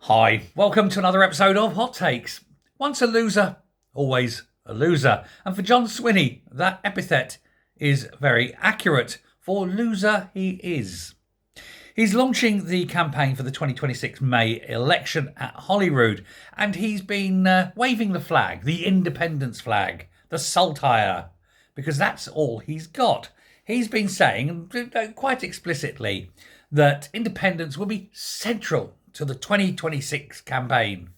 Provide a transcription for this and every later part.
Hi, welcome to another episode of Hot Takes. Once a loser, always a loser. And for John Swinney, that epithet is very accurate. For loser he is. He's launching the campaign for the 2026 May election at Holyrood, and he's been waving the flag, the independence flag, the Saltire, because that's all he's got. He's been saying, quite explicitly, that independence will be central to the 2026 campaign.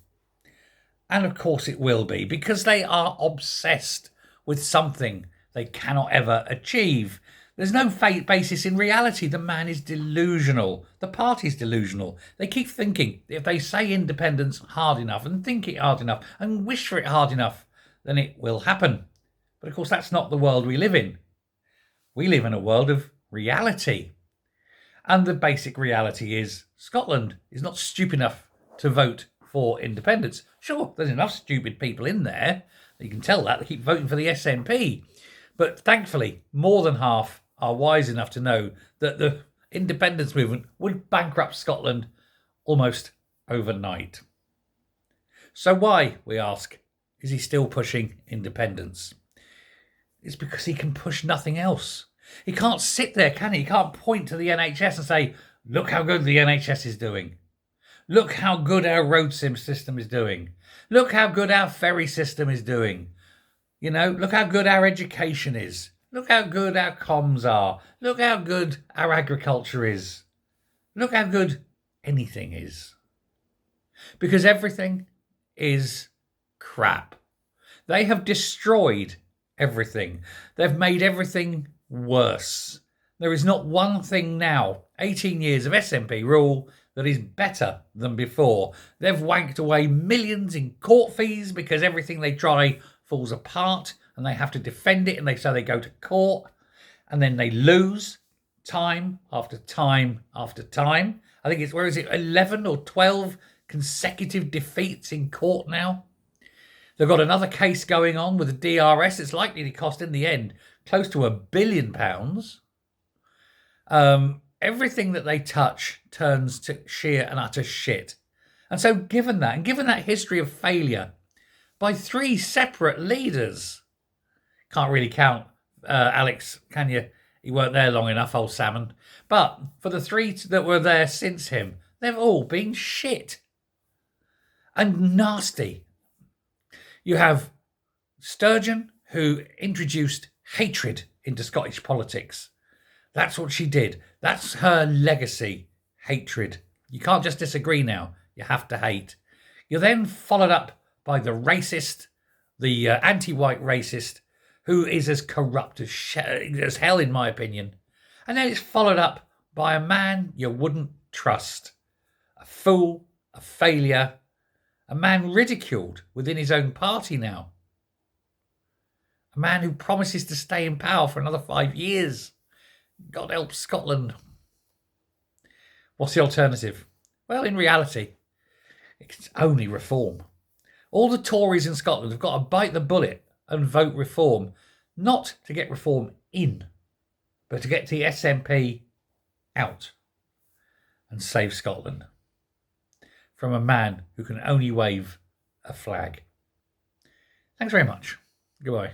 And of course it will be, because they are obsessed with something they cannot ever achieve. There's no basis in reality. The man is delusional. The party's delusional. They keep thinking if they say independence hard enough and think it hard enough and wish for it hard enough, then it will happen. But of course that's not the world we live in. We live in a world of reality. And the basic reality is Scotland is not stupid enough to vote for independence. Sure, there's enough stupid people in there. You can tell that. They keep voting for the SNP. But thankfully, more than half are wise enough to know that the independence movement would bankrupt Scotland almost overnight. So why, we ask, is he still pushing independence? It's because he can push nothing else. He can't sit there, can he? He can't point to the NHS and say, look how good the NHS is doing. Look how good our road sim system is doing. Look how good our ferry system is doing. You know, look how good our education is. Look how good our comms are. Look how good our agriculture is. Look how good anything is. Because everything is crap. They have destroyed everything. They've made everything worse. There is not one thing now, 18 years of SNP rule, that is better than before. They've wanked away millions in court fees because everything they try falls apart and they have to defend it, and so they go to court and then they lose time after time after time. I think it's, 11 or 12 consecutive defeats in court now. They've got another case going on with the DRS. It's likely to cost in the end close to £1 billion. Everything that they touch turns to sheer and utter shit. And so given that history of failure by three separate leaders, can't really count Alex, can you? He weren't there long enough, old salmon. But for the three that were there since him, they've all been shit and nasty. You have Sturgeon, who introduced hatred into Scottish politics. That's what she did. That's her legacy, hatred. You can't just disagree now. You have to hate. You're then followed up by the racist, the anti-white racist, who is as corrupt as hell, in my opinion. And then it's followed up by a man you wouldn't trust. A fool, a failure, a man ridiculed within his own party now. A man who promises to stay in power for another 5 years. God help Scotland. What's the alternative? Well, in reality, it's only reform. All the Tories in Scotland have got to bite the bullet and vote reform, not to get reform in, but to get the SNP out and save Scotland from a man who can only wave a flag. Thanks very much. Goodbye.